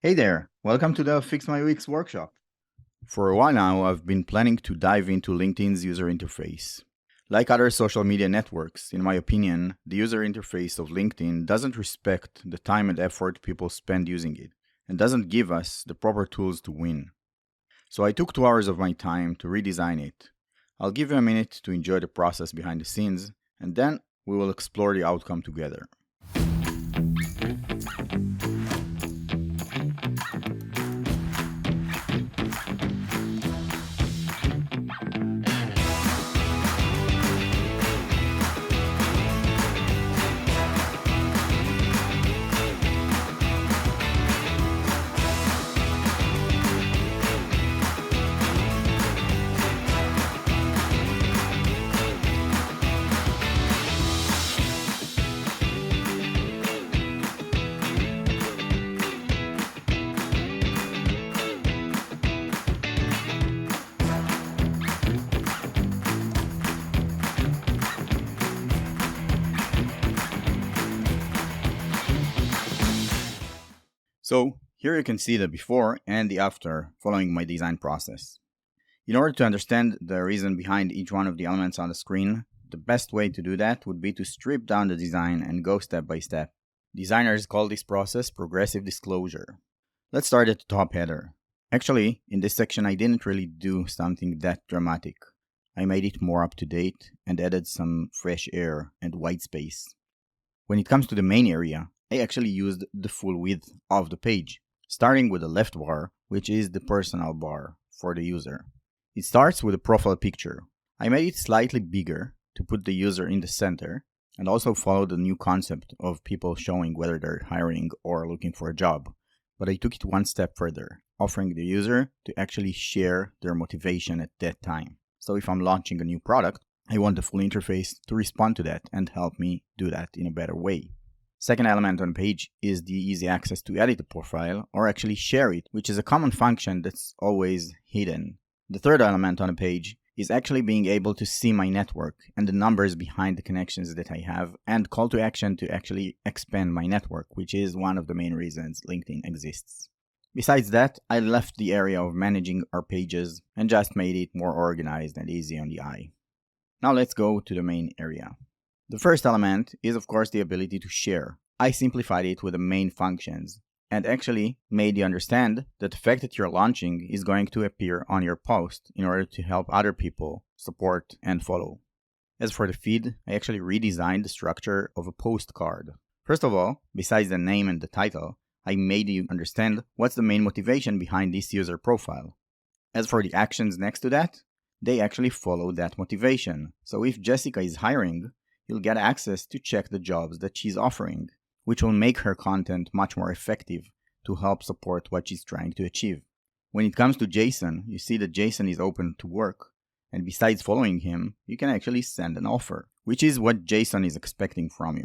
Hey there, welcome to the Fix My UX workshop. For a while now, I've been planning to dive into LinkedIn's user interface. Like other social media networks, in my opinion, the user interface of LinkedIn doesn't respect the time and effort people spend using it, and doesn't give us the proper tools to win. So I took 2 hours of my time to redesign it. I'll give you a minute to enjoy the process behind the scenes, and then we will explore the outcome together. So here you can see the before and the after following my design process. In order to understand the reason behind each one of the elements on the screen, the best way to do that would be to strip down the design and go step by step. Designers call this process progressive disclosure. Let's start at the top header. Actually, in this section I didn't really do something that dramatic. I made it more up to date and added some fresh air and white space. When it comes to the main area, I actually used the full width of the page, starting with the left bar, which is the personal bar for the user. It starts with a profile picture. I made it slightly bigger to put the user in the center and also follow the new concept of people showing whether they're hiring or looking for a job. But I took it one step further, offering the user to actually share their motivation at that time. So if I'm launching a new product, I want the full interface to respond to that and help me do that in a better way. Second element on the page is the easy access to edit the profile or actually share it, which is a common function that's always hidden. The third element on the page is actually being able to see my network and the numbers behind the connections that I have and call to action to actually expand my network, which is one of the main reasons LinkedIn exists. Besides that, I left the area of managing our pages and just made it more organized and easy on the eye. Now let's go to the main area. The first element is of course the ability to share. I simplified it with the main functions and actually made you understand that the fact that you're launching is going to appear on your post in order to help other people support and follow. As for the feed, I actually redesigned the structure of a postcard. First of all, besides the name and the title, I made you understand what's the main motivation behind this user profile. As for the actions next to that, they actually follow that motivation. So if Jessica is hiring, you'll get access to check the jobs that she's offering, which will make her content much more effective to help support what she's trying to achieve. When it comes to Jason, you see that Jason is open to work, and besides following him, you can actually send an offer, which is what Jason is expecting from you.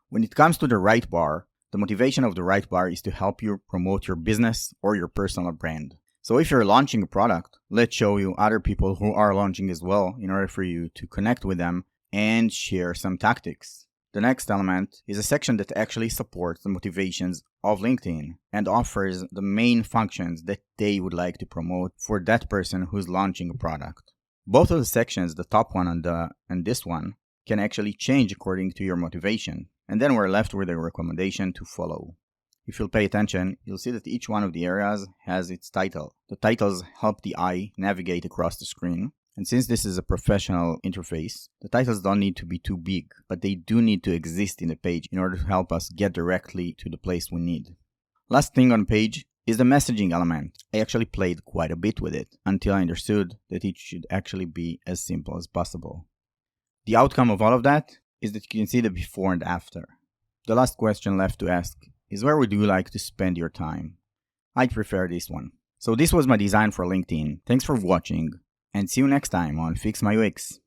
When it comes to the right bar, the motivation of the right bar is to help you promote your business or your personal brand. So if you're launching a product, let's show you other people who are launching as well in order for you to connect with them and share some tactics. The next element is a section that actually supports the motivations of LinkedIn and offers the main functions that they would like to promote for that person who's launching a product. Both of the sections, the top one and this one, can actually change according to your motivation, and then we're left with a recommendation to follow. If you'll pay attention, you'll see that each one of the areas has its title. The titles help the eye navigate across the screen. And since this is a professional interface, the titles don't need to be too big, but they do need to exist in the page in order to help us get directly to the place we need. Last thing on the page is the messaging element. I actually played quite a bit with it until I understood that it should actually be as simple as possible. The outcome of all of that is that you can see the before and after. The last question left to ask is, where would you like to spend your time? I'd prefer this one. So this was my design for LinkedIn. Thanks for watching, and see you next time on Fix My UX.